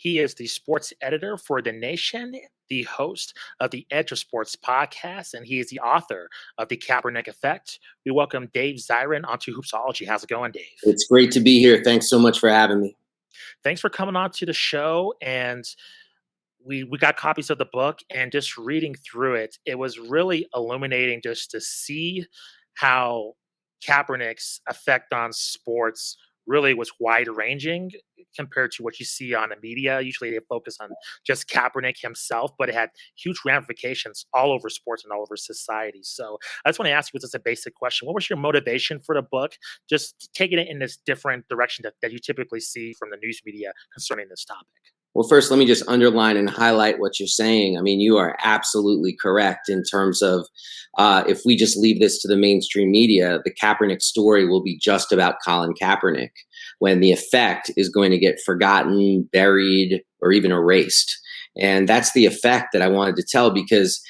He is the sports editor for The Nation, the host of the Edge of Sports podcast, and he is the author of The Kaepernick Effect. We welcome Dave Zirin onto Hoopsology. How's it going, Dave? It's great to be here. Thanks so much for having me. Thanks for coming on to the show. And we got copies of the book, and just reading through it, it was really illuminating just to see how Kaepernick's effect on sports really was wide ranging compared to what you see on the media. Usually they focus on just Kaepernick himself, but it had huge ramifications all over sports and all over society. So I just want to ask you just a basic question. What was your motivation for the book? Just taking it in this different direction that you typically see from the news media concerning this topic. Well, first, let me just underline and highlight what you're saying. I mean, you are absolutely correct in terms of if we just leave this to the mainstream media, the Kaepernick story will be just about Colin Kaepernick, when the effect is going to get forgotten, buried, or even erased. And that's the effect that I wanted to tell, because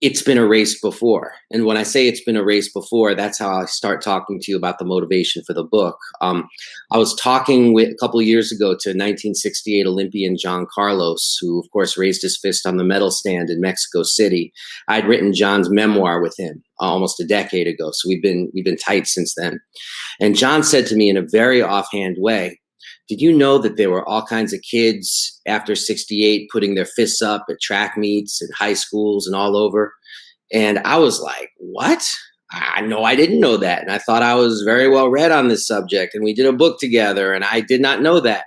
it's been erased before. And when I say it's been erased before, that's how I start talking to you about the motivation for the book. I was talking a couple of years ago to 1968 Olympian John Carlos, who, of course, raised his fist on the medal stand in Mexico City. I'd written John's memoir with him almost a decade ago, so we've been tight since then. And John said to me in a very offhand way, "Did you know that there were all kinds of kids after 68 putting their fists up at track meets and high schools and all over?" And I was like, "What? No, I didn't know that." And I thought I was very well read on this subject, and we did a book together, and I did not know that.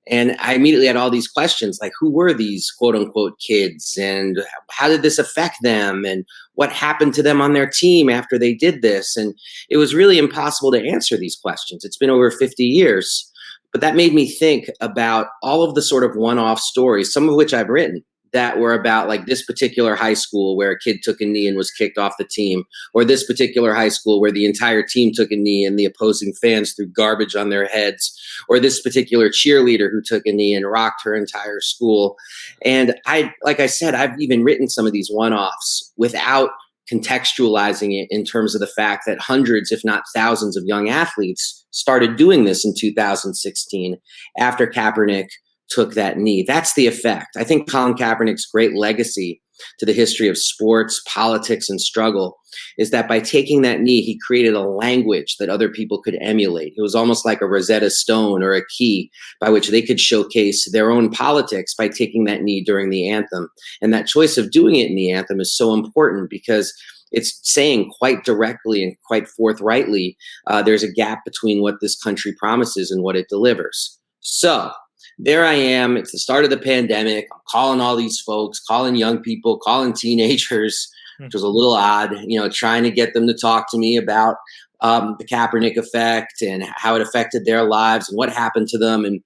And I immediately had all these questions, like, who were these quote unquote kids, and how did this affect them, and what happened to them on their team after they did this? And it was really impossible to answer these questions. It's been over 50 years. But that made me think about all of the sort of one-off stories, some of which I've written, that were about like this particular high school where a kid took a knee and was kicked off the team, or this particular high school where the entire team took a knee and the opposing fans threw garbage on their heads, or this particular cheerleader who took a knee and rocked her entire school. And like I said, I've even written some of these one-offs without contextualizing it in terms of the fact that hundreds, if not thousands, of young athletes started doing this in 2016 after Kaepernick took that knee. That's the effect. I think Colin Kaepernick's great legacy to the history of sports, politics, and struggle is that by taking that knee, he created a language that other people could emulate. It was almost like a Rosetta Stone or a key by which they could showcase their own politics by taking that knee during the anthem. And that choice of doing it in the anthem is so important because it's saying quite directly and quite forthrightly, there's a gap between what this country promises and what it delivers. So there I am. It's the start of the pandemic. I'm calling all these folks, calling young people, calling teenagers, which was a little odd, trying to get them to talk to me about the Kaepernick effect and how it affected their lives and what happened to them. And,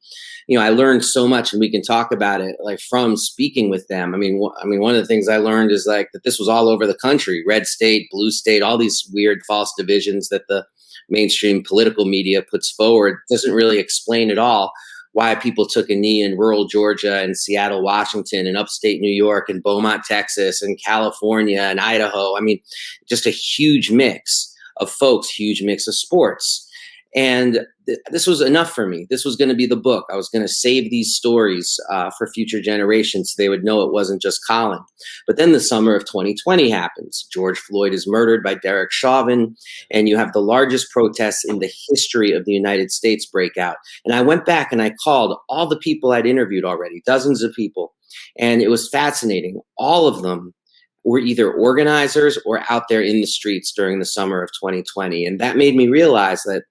I learned so much, and we can talk about it like from speaking with them. I mean, one of the things I learned is like that this was all over the country, red state, blue state, all these weird false divisions that the mainstream political media puts forward doesn't really explain at all why people took a knee in rural Georgia and Seattle, Washington, and upstate New York and Beaumont, Texas, and California and Idaho. I mean, just a huge mix of folks, huge mix of sports. And this was enough for me. This was going to be the book. I was going to save these stories for future generations so they would know it wasn't just Colin. But then the summer of 2020 happens. George Floyd is murdered by Derek Chauvin, and you have the largest protests in the history of the United States break out. And I went back and I called all the people I'd interviewed already, dozens of people, and it was fascinating. All of them were either organizers or out there in the streets during the summer of 2020. And that made me realize that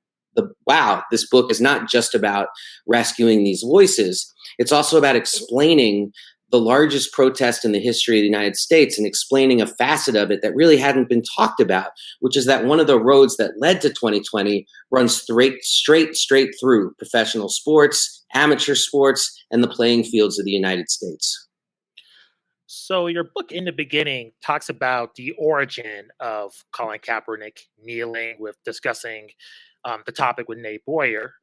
this book is not just about rescuing these voices. It's also about explaining the largest protest in the history of the United States and explaining a facet of it that really hadn't been talked about, which is that one of the roads that led to 2020 runs straight through professional sports, amateur sports, and the playing fields of the United States. So your book in the beginning talks about the origin of Colin Kaepernick kneeling, with discussing the topic with Nate Boyer,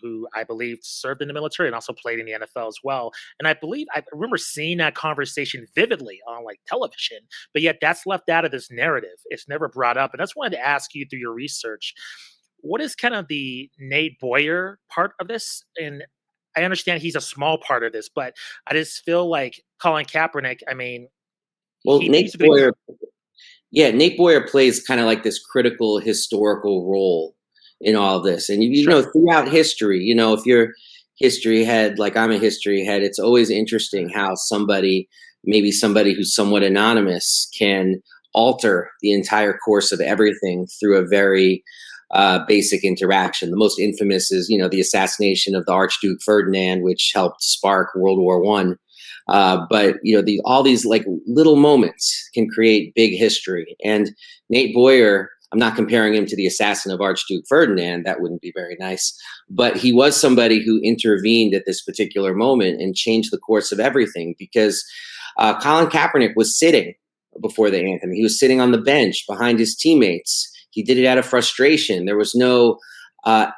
who I believe served in the military and also played in the NFL as well. And I believe I remember seeing that conversation vividly on like television, but yet that's left out of this narrative. It's never brought up. And I just wanted to ask you through your research, what is kind of the Nate Boyer part of this? And I understand he's a small part of this, but I just feel like Colin Kaepernick, I mean, Well, he needs Nate to be. Boyer, yeah, Nate Boyer plays kind of like this critical historical role in all of this. And you know, Sure. throughout history, you know, if you're history head, like I'm a history head, it's always interesting how somebody, maybe somebody who's somewhat anonymous, can alter the entire course of everything through a very basic interaction. The most infamous is, you know, the assassination of the Archduke Ferdinand, which helped spark World War One. But you know, all these like little moments can create big history. And Nate Boyer, I'm not comparing him to the assassin of Archduke Ferdinand. That wouldn't be very nice. But he was somebody who intervened at this particular moment and changed the course of everything because Colin Kaepernick was sitting before the anthem. He was sitting on the bench behind his teammates. He did it out of frustration. There was no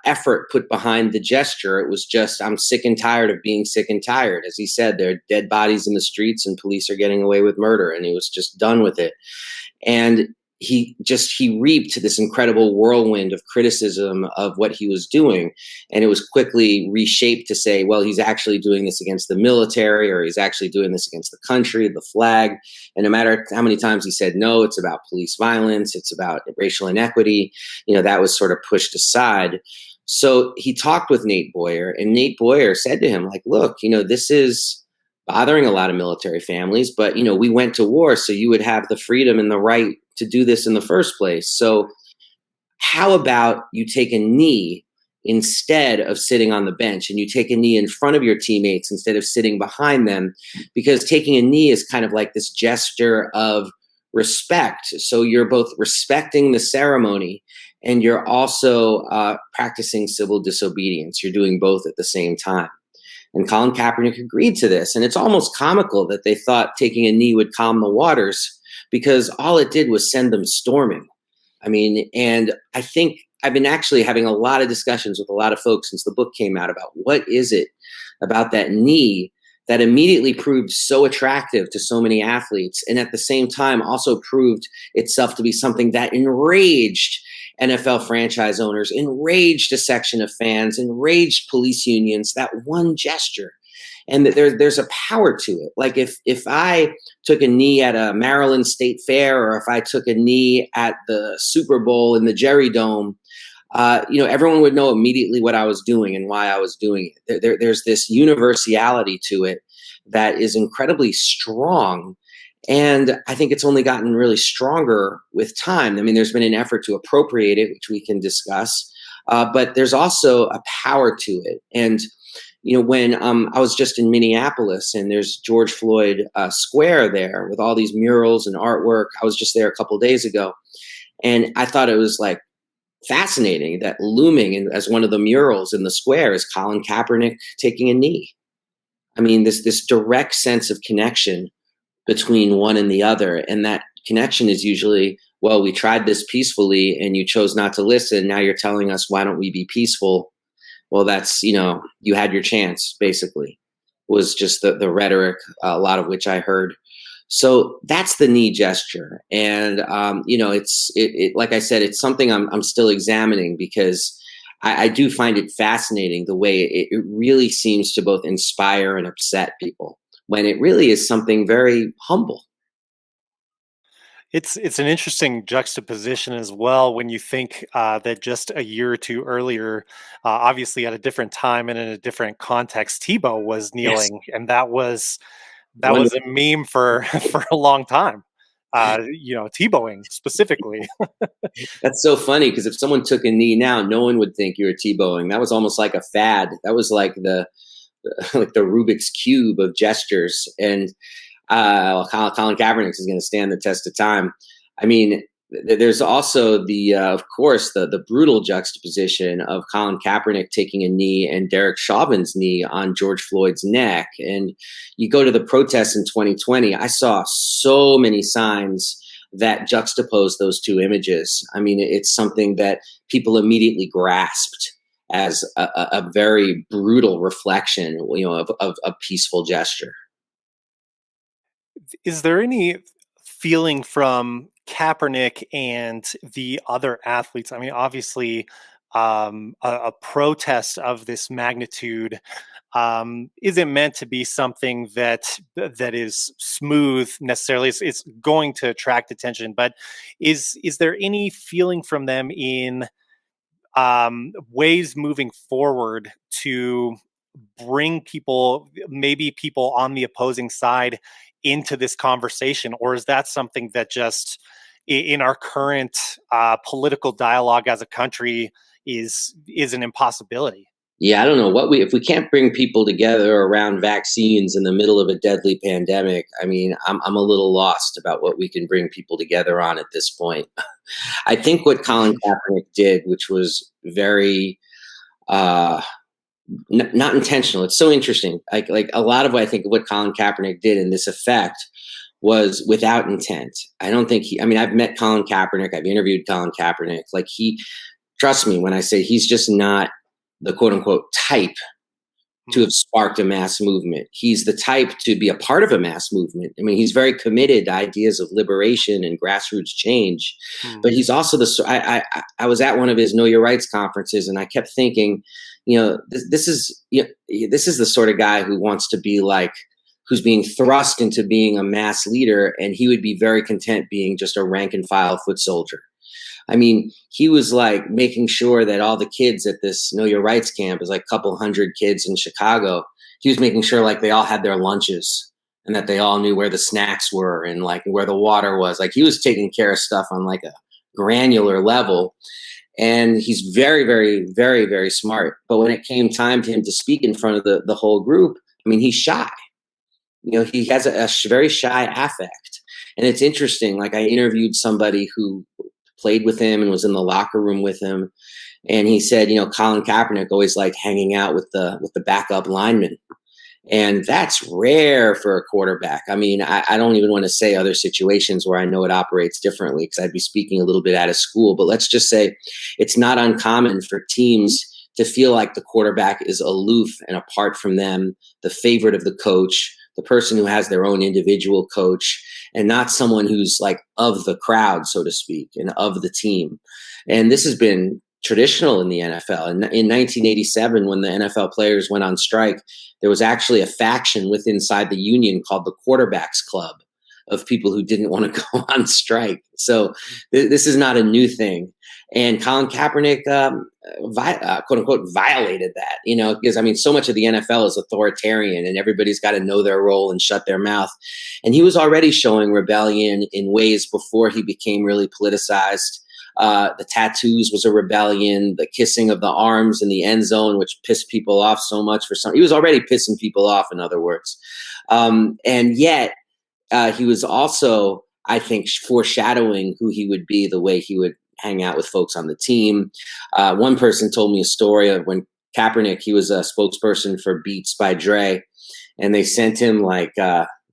effort put behind the gesture. It was just, I'm sick and tired of being sick and tired. As he said, there are dead bodies in the streets and police are getting away with murder. And he was just done with it. And he reaped this incredible whirlwind of criticism of what he was doing, and it was quickly reshaped to say, well, he's actually doing this against the military, or he's actually doing this against the country, the flag. And no matter how many times he said no, it's about police violence, it's about racial inequity, you know, that was sort of pushed aside. So he talked with Nate Boyer, and Nate Boyer said to him, like, look, you know, this is bothering a lot of military families, but you know, we went to war so you would have the freedom and the right to do this in the first place. So how about you take a knee instead of sitting on the bench, and you take a knee in front of your teammates instead of sitting behind them, because taking a knee is kind of like this gesture of respect. So you're both respecting the ceremony and you're also practicing civil disobedience. You're doing both at the same time. And Colin Kaepernick agreed to this. And it's almost comical that they thought taking a knee would calm the waters, because all it did was send them storming. I mean, and I think I've been actually having a lot of discussions with a lot of folks since the book came out about what is it about that knee that immediately proved so attractive to so many athletes, and at the same time also proved itself to be something that enraged NFL franchise owners, enraged a section of fans, enraged police unions, that one gesture. And there's a power to it. Like if I took a knee at a Maryland State Fair, or if I took a knee at the Super Bowl in the Jerry Dome, you know, everyone would know immediately what I was doing and why I was doing it. There's this universality to it that is incredibly strong. And I think it's only gotten really stronger with time. I mean, there's been an effort to appropriate it, which we can discuss, but there's also a power to it. And you know, when I was just in Minneapolis, and there's George Floyd Square there with all these murals and artwork. I was just there a couple of days ago, and I thought it was like fascinating that looming as one of the murals in the square is Colin Kaepernick taking a knee. I mean, this direct sense of connection between one and the other, and that connection is usually, well, we tried this peacefully and you chose not to listen. Now you're telling us, why don't we be peaceful? Well, that's, you know, you had your chance, basically, was just the rhetoric, a lot of which I heard. So that's the knee gesture. And, you know, like I said, it's something I'm still examining, because I do find it fascinating the way it really seems to both inspire and upset people, when it really is something very humble. It's an interesting juxtaposition as well when you think that just a year or two earlier, obviously at a different time and in a different context, Tebow was Yes. kneeling, and that was a Wonderful. meme for for a long time. You know, Tebowing specifically. That's so funny, because if someone took a knee now, no one would think you were Tebowing. That was almost like a fad. That was like the like the Rubik's cube of gestures. And Colin Kaepernick is going to stand the test of time. I mean, there's also of course, the brutal juxtaposition of Colin Kaepernick taking a knee and Derek Chauvin's knee on George Floyd's neck. And you go to the protests in 2020, I saw so many signs that juxtapose those two images. I mean, it's something that people immediately grasped as a very brutal reflection, you know, of a peaceful gesture. Is there any feeling from Kaepernick and the other athletes? I mean, obviously, a protest of this magnitude isn't meant to be something that is smooth necessarily. It's going to attract attention, but is there any feeling from them in ways moving forward to bring people, maybe people on the opposing side, into this conversation, or is that something that just in our current political dialogue as a country is an impossibility? Yeah, I don't know if we can't bring people together around vaccines in the middle of a deadly pandemic. I mean, I'm a little lost about what we can bring people together on at this point. I think what Colin Kaepernick did, which was very uh, not intentional. It's so interesting. Like a lot of what I think what Colin Kaepernick did in this effect was without intent. I don't think he. I mean, I've met Colin Kaepernick. I've interviewed Colin Kaepernick. Like trust me when I say he's just not the quote unquote type to have sparked a mass movement. He's the type to be a part of a mass movement. I mean, he's very committed to ideas of liberation and grassroots change, but he's also I was at one of his Know Your Rights conferences, and I kept thinking, this is the sort of guy who wants to be like, who's being thrust into being a mass leader, and he would be very content being just a rank and file foot soldier. I mean, he was like making sure that all the kids at this Know Your Rights camp, is like a couple hundred kids in Chicago. He was making sure like they all had their lunches and that they all knew where the snacks were and like where the water was. Like he was taking care of stuff on like a granular level. And he's very, very, very, very smart. But when it came time to him to speak in front of the whole group, I mean, he's shy. He has a very shy affect. And it's interesting. Like I interviewed somebody who played with him and was in the locker room with him. And he said, Colin Kaepernick always liked hanging out with the backup linemen. And that's rare for a quarterback. I mean, I don't even want to say other situations where I know it operates differently because I'd be speaking a little bit out of school. But let's just say it's not uncommon for teams to feel like the quarterback is aloof and apart from them, the favorite of the coach, the person who has their own individual coach, and not someone who's like of the crowd, so to speak, and of the team. And this has been traditional in the NFL. And in 1987, when the NFL players went on strike, there was actually a faction inside the union called the Quarterbacks Club of people who didn't want to go on strike. So this is not a new thing. And Colin Kaepernick, quote unquote, violated that, because I mean, so much of the NFL is authoritarian and everybody's got to know their role and shut their mouth. And he was already showing rebellion in ways before he became really politicized. The tattoos was a rebellion, the kissing of the arms in the end zone, which pissed people off so much he was already pissing people off, in other words. And yet he was also, I think, foreshadowing who he would be, the way he would hang out with folks on the team. One person told me a story of when Kaepernick, he was a spokesperson for Beats by Dre, and they sent him like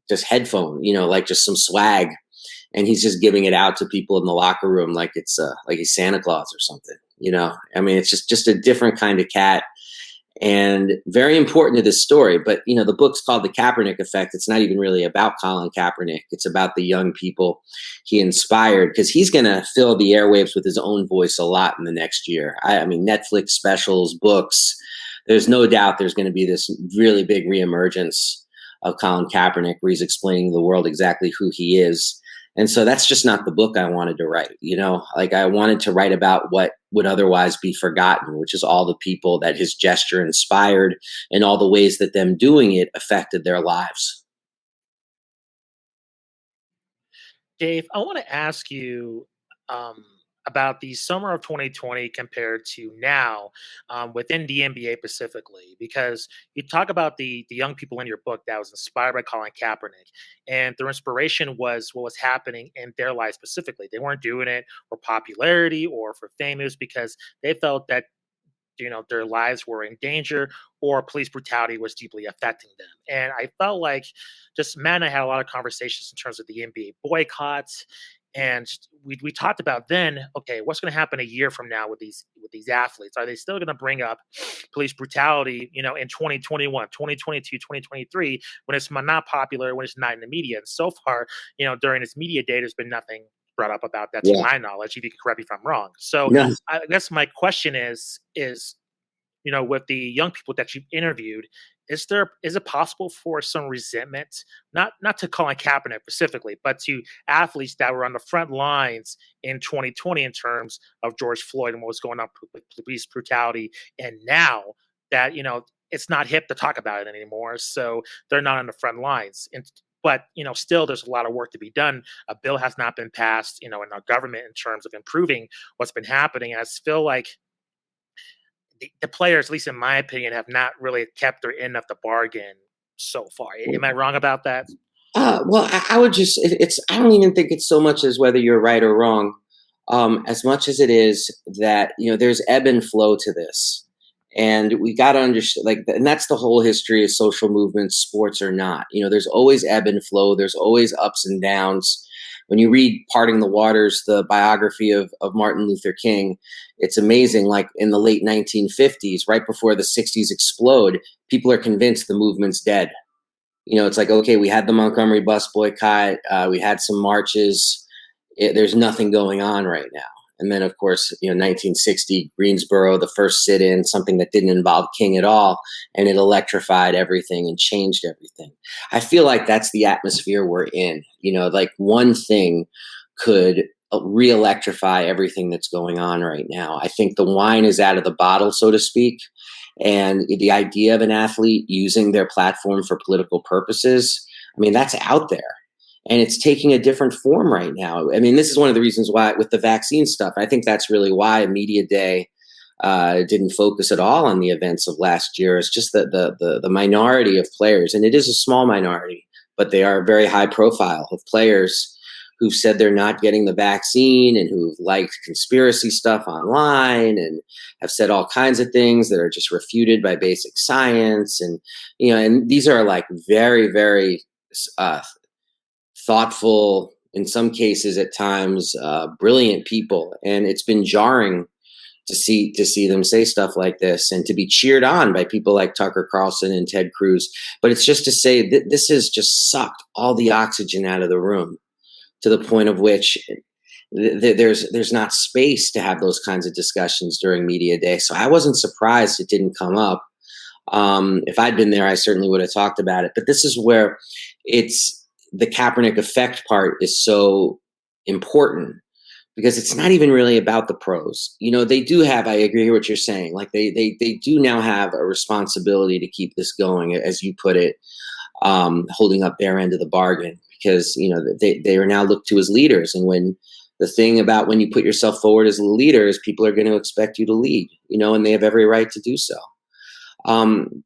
just headphone, like just some swag. And he's just giving it out to people in the locker room like it's like he's Santa Claus or something, I mean, it's just a different kind of cat and very important to this story. But, the book's called The Kaepernick Effect. It's not even really about Colin Kaepernick. It's about the young people he inspired, because he's going to fill the airwaves with his own voice a lot in the next year. I mean, Netflix specials, books, there's no doubt there's going to be this really big reemergence of Colin Kaepernick where he's explaining to the world exactly who he is. And so that's just not the book I wanted to write. Like I wanted to write about what would otherwise be forgotten, which is all the people that his gesture inspired and all the ways that them doing it affected their lives. Dave, I want to ask you about the summer of 2020 compared to now within the NBA specifically, because you talk about the young people in your book that was inspired by Colin Kaepernick, and their inspiration was what was happening in their lives specifically. They weren't doing it for popularity or for fame. It was because they felt that their lives were in danger or police brutality was deeply affecting them. And I felt like just Matt and I had a lot of conversations in terms of the NBA boycotts. And we talked about then, okay, what's going to happen a year from now with these athletes? Are they still going to bring up police brutality, in 2021, 2022, 2023, when it's not popular, when it's not in the media? And so far, during this media day, there's been nothing brought up about that, to Yeah. my knowledge. If you can correct me if I'm wrong. So No. I guess my question is, with the young people that you've interviewed, is it possible for some resentment, not to Colin Kaepernick specifically, but to athletes that were on the front lines in 2020 in terms of George Floyd and what was going on with police brutality, and now that it's not hip to talk about it anymore, so they're not on the front lines. And but still, there's a lot of work to be done. A bill has not been passed, in our government in terms of improving what's been happening. And I feel like the players, at least in my opinion, have not really kept their end of the bargain so far. Am I wrong about that? Well, I would just, it's, I don't even think it's so much as whether you're right or wrong, as much as it is that, there's ebb and flow to this. And we got to understand, and that's the whole history of social movements, sports or not. There's always ebb and flow, there's always ups and downs. When you read Parting the Waters, the biography of Martin Luther King, it's amazing. Like in the late 1950s, right before the 60s explode, people are convinced the movement's dead. It's like, okay, we had the Montgomery bus boycott, we had some marches. There's nothing going on right now. And then, of course, 1960, Greensboro, the first sit-in, something that didn't involve King at all, and it electrified everything and changed everything. I feel like that's the atmosphere we're in. Like one thing could re-electrify everything that's going on right now. I think the wine is out of the bottle, so to speak. And the idea of an athlete using their platform for political purposes, I mean, that's out there. And it's taking a different form right now. I mean, this is one of the reasons why, with the vaccine stuff, I think that's really why Media Day didn't focus at all on the events of last year. It's just that the minority of players, and it is a small minority, but they are very high profile, of players who've said they're not getting the vaccine and who've liked conspiracy stuff online and have said all kinds of things that are just refuted by basic science. And, and these are like very, very thoughtful, in some cases at times, brilliant people. And it's been jarring to see them say stuff like this and to be cheered on by people like Tucker Carlson and Ted Cruz. But it's just to say that this has just sucked all the oxygen out of the room, to the point of which there's not space to have those kinds of discussions during Media Day. So I wasn't surprised it didn't come up. If I'd been there, I certainly would have talked about it. But this is where the Kaepernick effect part is so important, because it's not even really about the pros. They do have, I agree with what you're saying, like they do now have a responsibility to keep this going, as you put it, holding up their end of the bargain, because, they are now looked to as leaders. And when the thing about when you put yourself forward as a leader is people are going to expect you to lead, and they have every right to do so.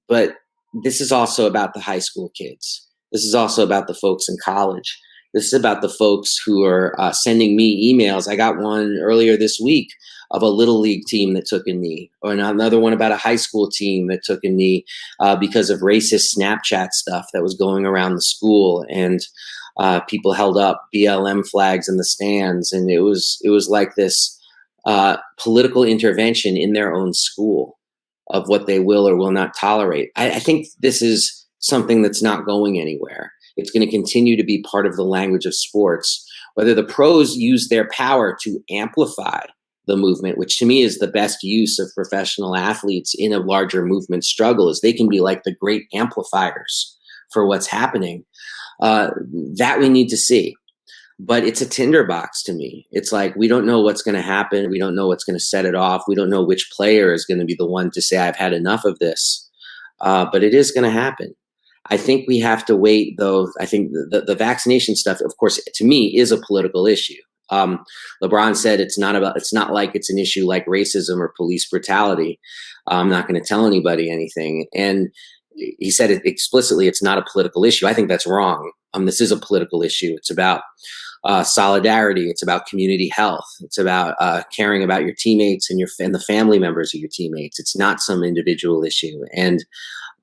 But this is also about the high school kids. This is also about the folks in college. This is about the folks who are sending me emails. I got one earlier this week of a little league team that took a knee, or another one about a high school team that took a knee because of racist Snapchat stuff that was going around the school, and people held up BLM flags in the stands, and it was like this political intervention in their own school of what they will or will not tolerate. I think this is something that's not going anywhere. It's going to continue to be part of the language of sports. Whether the pros use their power to amplify the movement, which to me is the best use of professional athletes in a larger movement struggle, is they can be like the great amplifiers for what's happening. That we need to see. But it's a tinderbox to me. It's like, we don't know what's going to happen. We don't know what's going to set it off. We don't know which player is going to be the one to say, I've had enough of this. But it is going to happen. I think we have to wait, though. I think the vaccination stuff, of course, to me, is a political issue. LeBron said it's not like it's an issue like racism or police brutality. I'm not going to tell anybody anything. And he said it explicitly, it's not a political issue. I think that's wrong. This is a political issue. It's about solidarity. It's about community health. It's about caring about your teammates and the family members of your teammates. It's not some individual issue. And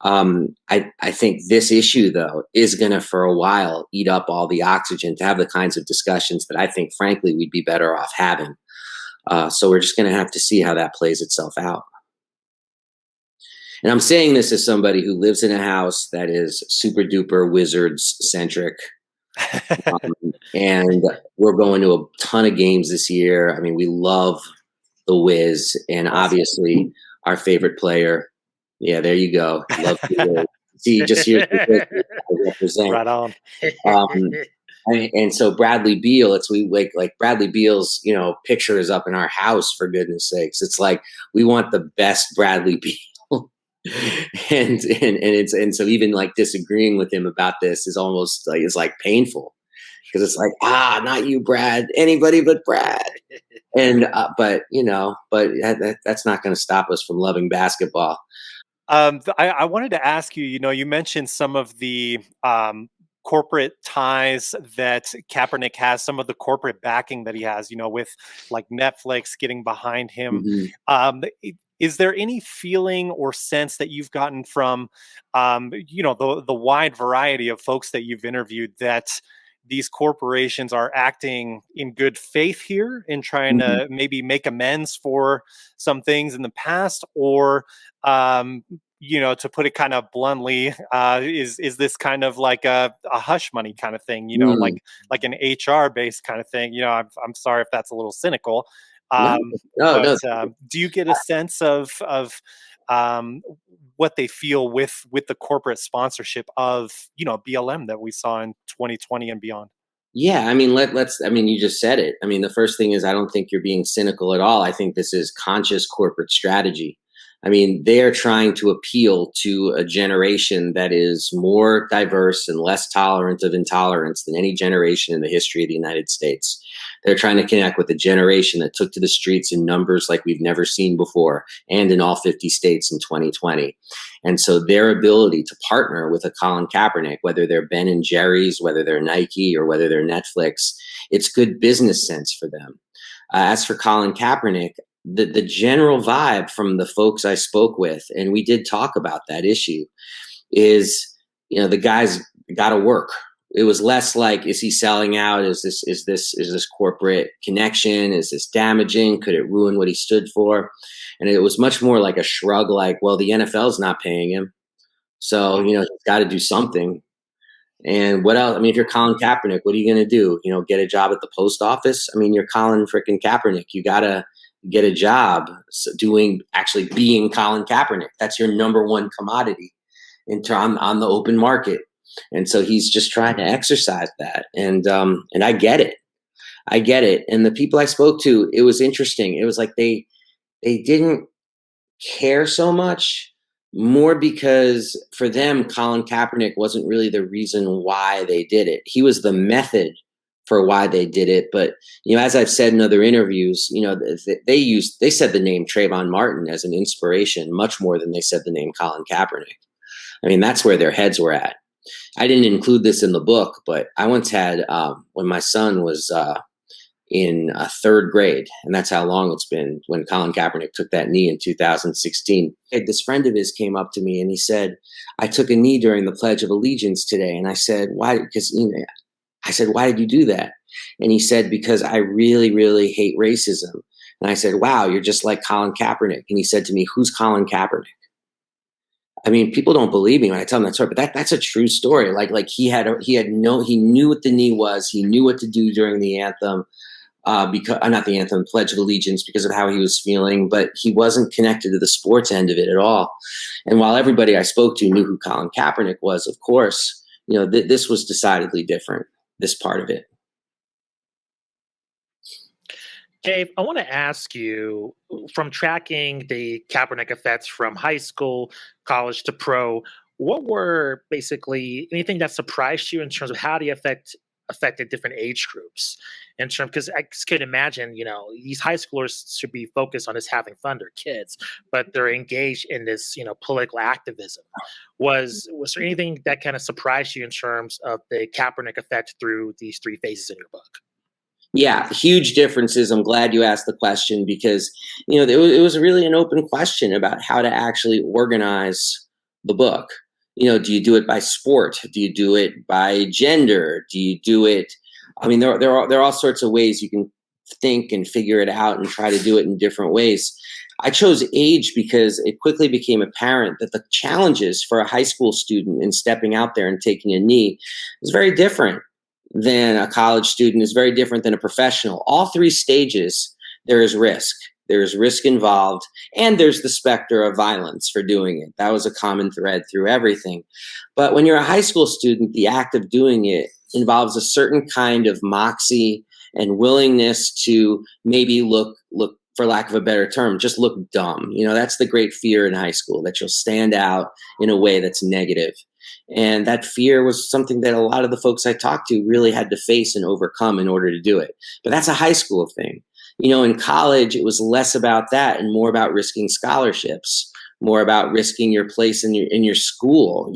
I think this issue, though, is going to, for a while, eat up all the oxygen to have the kinds of discussions that I think, frankly, we'd be better off having. So we're just going to have to see how that plays itself out. And I'm saying this as somebody who lives in a house that is super duper Wizards centric. And we're going to a ton of games this year. I mean, we love the Wiz, and Awesome. obviously our favorite player. Yeah, there you go. Love the Wiz. See, just here's the Wiz represent. Right on. And so Bradley Beal, it's we like Bradley Beal's, picture is up in our house, for goodness sakes. It's like we want the best Bradley Beal. And so even like disagreeing with him about this is almost like, it's like painful, because it's like, not you, Brad, anybody but Brad. And but that's not going to stop us from loving basketball. I wanted to ask you, you mentioned some of the corporate ties that Kaepernick has, some of the corporate backing that he has, with like Netflix getting behind him. Is there any feeling or sense that you've gotten from, the wide variety of folks that you've interviewed, that these corporations are acting in good faith here in trying to maybe make amends for some things in the past, or to put it kind of bluntly, is this kind of like a hush money kind of thing, like an HR based kind of thing? I'm sorry if that's a little cynical, No. do you get a sense of what they feel with the corporate sponsorship of BLM that we saw in 2020 and beyond? Yeah, I mean, you just said it. I mean, the first thing is, I don't think you're being cynical at all. I think this is conscious corporate strategy. I mean, they are trying to appeal to a generation that is more diverse and less tolerant of intolerance than any generation in the history of the United States. They're trying to connect with a generation that took to the streets in numbers like we've never seen before, and in all 50 states in 2020. And so their ability to partner with a Colin Kaepernick, whether they're Ben and Jerry's, whether they're Nike, or whether they're Netflix, it's good business sense for them. As for Colin Kaepernick, the general vibe from the folks I spoke with, and we did talk about that issue, is, the guy's got to work. It was less like, is he selling out? Is this corporate connection? Is this damaging? Could it ruin what he stood for? And it was much more like a shrug, like, well, the NFL's not paying him, so he's got to do something. And what else? I mean, if you're Colin Kaepernick, what are you going to do? Get a job at the post office? I mean, you're Colin freaking Kaepernick. You got to get a job actually being Colin Kaepernick. That's your number one commodity on the open market. And so he's just trying to exercise that. And I get it. And the people I spoke to, it was interesting. It was like they didn't care so much, more because for them, Colin Kaepernick wasn't really the reason why they did it. He was the method for why they did it. But, as I've said in other interviews, they said the name Trayvon Martin as an inspiration much more than they said the name Colin Kaepernick. I mean, that's where their heads were at. I didn't include this in the book, but I once had, when my son was in third grade, and that's how long it's been, when Colin Kaepernick took that knee in 2016. This friend of his came up to me and he said, I took a knee during the Pledge of Allegiance today. And I said, why? Because I said, why did you do that? And he said, because I really, really hate racism. And I said, wow, you're just like Colin Kaepernick. And he said to me, who's Colin Kaepernick? I mean, people don't believe me when I tell them that story, but that's a true story. Like he knew what the knee was. He knew what to do during the anthem, because not the anthem, Pledge of Allegiance, because of how he was feeling, but he wasn't connected to the sports end of it at all. And while everybody I spoke to knew who Colin Kaepernick was, of course, this was decidedly different, this part of it. Dave, I want to ask you, from tracking the Kaepernick effects from high school, college to pro, what were basically anything that surprised you in terms of how the affected different age groups? Because I just can't imagine, these high schoolers should be focused on just having fun, they're kids, but they're engaged in this, political activism. Was there anything that kind of surprised you in terms of the Kaepernick effect through these three phases in your book? Yeah, huge differences. I'm glad you asked the question, because, it was really an open question about how to actually organize the book. Do you do it by sport? Do you do it by gender? Do you do it? I mean, there are all sorts of ways you can think and figure it out and try to do it in different ways. I chose age because it quickly became apparent that the challenges for a high school student in stepping out there and taking a knee is very different than a college student is very different than a professional. All three stages, there is risk. There is risk involved, and there's the specter of violence for doing it. That was a common thread through everything. But when you're a high school student, the act of doing it involves a certain kind of moxie and willingness to maybe look, for lack of a better term, just look dumb. That's the great fear in high school, that you'll stand out in a way that's negative. And that fear was something that a lot of the folks I talked to really had to face and overcome in order to do it. But that's a high school thing. In college, it was less about that and more about risking scholarships, more about risking your place in your school.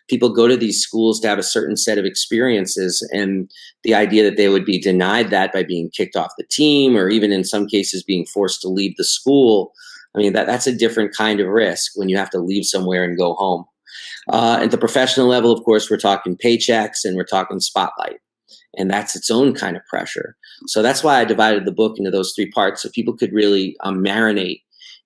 People go to these schools to have a certain set of experiences, and the idea that they would be denied that by being kicked off the team, or even in some cases being forced to leave the school. That's a different kind of risk when you have to leave somewhere and go home. At the professional level, of course, we're talking paychecks and we're talking spotlight. And that's its own kind of pressure. So that's why I divided the book into those three parts, so people could really marinate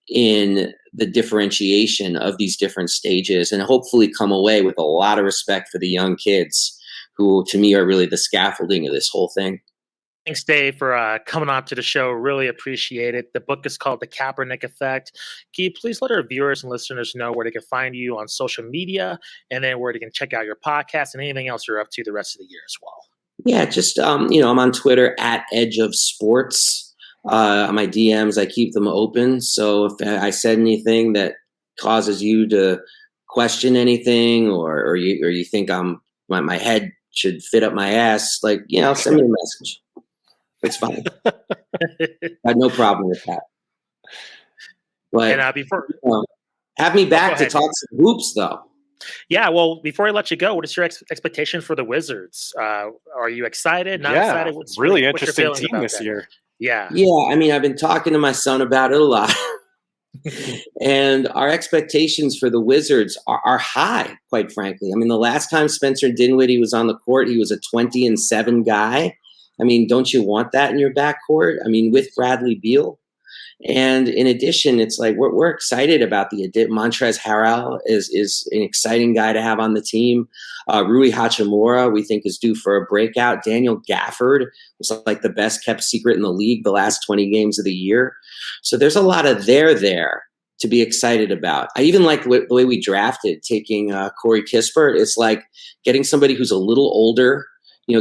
in the differentiation of these different stages and hopefully come away with a lot of respect for the young kids who, to me, are really the scaffolding of this whole thing. Thanks, Dave, for coming on to the show. Really appreciate it. The book is called The Kaepernick Effect. Can you please let our viewers and listeners know where they can find you on social media, and then where they can check out your podcast and anything else you're up to the rest of the year as well? Yeah, just, I'm on Twitter at Edge of Sports. My DMs, I keep them open. So if I said anything that causes you to question anything, or you think my head should fit up my ass, send me a message. It's fine. I had no problem with that. But have me back to talk some hoops, though. Yeah, well, before I let you go, what is your expectation for the Wizards? Are you excited? Not excited? What's really interesting team this year. Yeah. I've been talking to my son about it a lot. And our expectations for the Wizards are high, quite frankly. The last time Spencer Dinwiddie was on the court, he was a 20-7 guy. Don't you want that in your backcourt? with Bradley Beal. And in addition, it's like we're excited about the Montrezl Harrell is an exciting guy to have on the team. Rui Hachimura, we think, is due for a breakout. Daniel Gafford was like the best kept secret in the league the last 20 games of the year. So there's a lot of there to be excited about. I even like the way we drafted, taking Corey Kispert. It's like getting somebody who's a little older,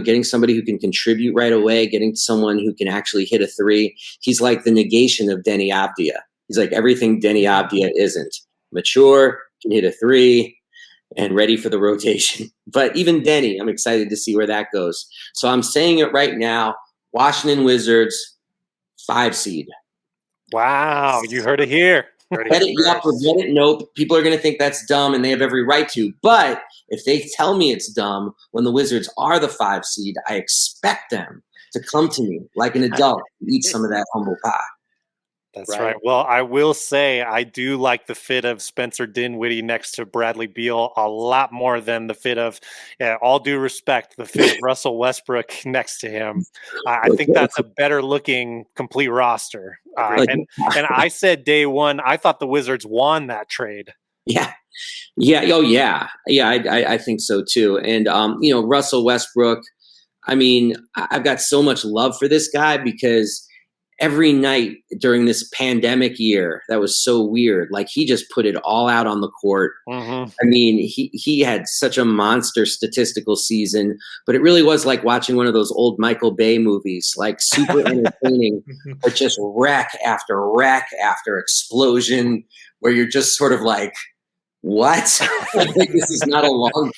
getting somebody who can contribute right away, getting someone who can actually hit a three. He's like the negation of Denny Avdia. He's like everything Denny Avdia isn't. Mature, can hit a three, and ready for the rotation. But even Denny, I'm excited to see where that goes. So I'm saying it right now, Washington Wizards, 5 seed. Wow, you heard it here. Get it up or get it nope. People are going to think that's dumb, and they have every right to. But if they tell me it's dumb when the Wizards are the 5 seed, I expect them to come to me like an adult and eat some of that humble pie. That's right. Well, I will say I do like the fit of Spencer Dinwiddie next to Bradley Beal a lot more than the fit of, all due respect, the fit of Russell Westbrook next to him. I think that's a better looking complete roster. And I said day one, I thought the Wizards won that trade. Yeah. Oh, yeah. Yeah, I think so too. And, Russell Westbrook, I've got so much love for this guy because every night during this pandemic year, that was so weird. Like, he just put it all out on the court. Mm-hmm. He had such a monster statistical season, but it really was like watching one of those old Michael Bay movies, like super entertaining, but just wreck after explosion, where you're just sort of like, what? This is not a long.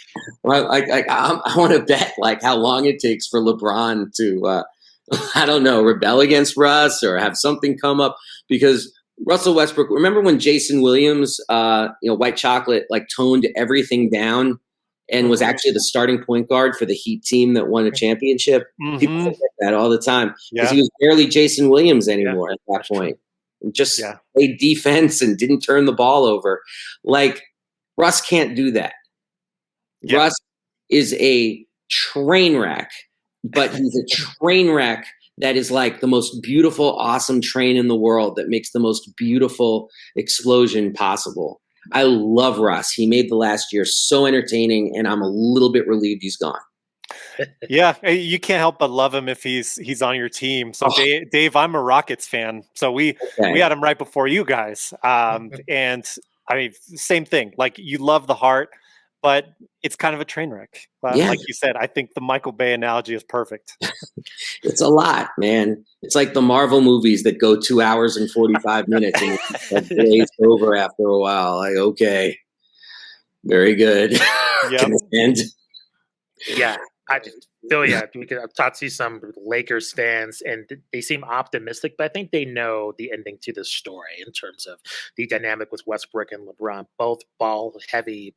I want to bet how long it takes for LeBron to. I don't know, rebel against Russ or have something come up, because Russell Westbrook, remember when Jason Williams, White Chocolate, toned everything down and was actually the starting point guard for the Heat team that won a championship? Mm-hmm. People forget that all the time because he was barely Jason Williams anymore at that point. Just played defense and didn't turn the ball over. Russ can't do that. Yeah. Russ is a train wreck. But he's a train wreck that is like the most beautiful, awesome train in the world that makes the most beautiful explosion possible. I love Russ. He made the last year so entertaining, and I'm a little bit relieved he's gone. Yeah, you can't help but love him if he's on your team. So Oh, Dave, I'm a Rockets fan. So we okay. had him right before you guys. And I mean, same thing. Like, you love the heart, but it's kind of a train wreck. But Yeah, like you said, I think the Michael Bay analogy is perfect. it's a lot, man. It's like the Marvel movies that go 2 hours and 45 minutes and it's like glazed over after a while. Like, okay, very good. Yep. Can this end? Yeah, I just feel yeah. Because I've talked to some Lakers fans, and they seem optimistic, but I think they know the ending to the story in terms of the dynamic with Westbrook and LeBron, both ball heavy,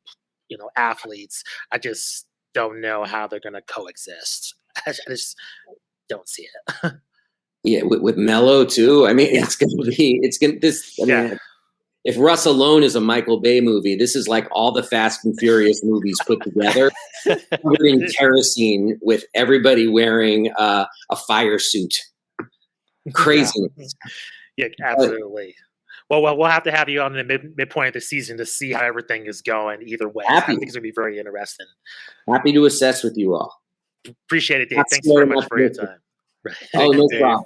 athletes. I just don't know how they're going to coexist. I just don't see it. Yeah, with Mello too. I mean, Yeah, it's gonna this. I yeah, mean, if Russ alone is a Michael Bay movie, this is like all the Fast and Furious movies put together, covered in kerosene, with everybody wearing a fire suit. Yeah. Craziness. yeah, But absolutely. Well, we'll have to have you on the midpoint of the season to see how everything is going. Either way, I happy, think it's going to be very interesting. happy to assess with you all. Appreciate it, Dave. Not Thanks very scared, much not for your predictable. time. Oh, Thank you, no Dave. problem.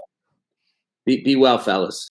Be well, fellas.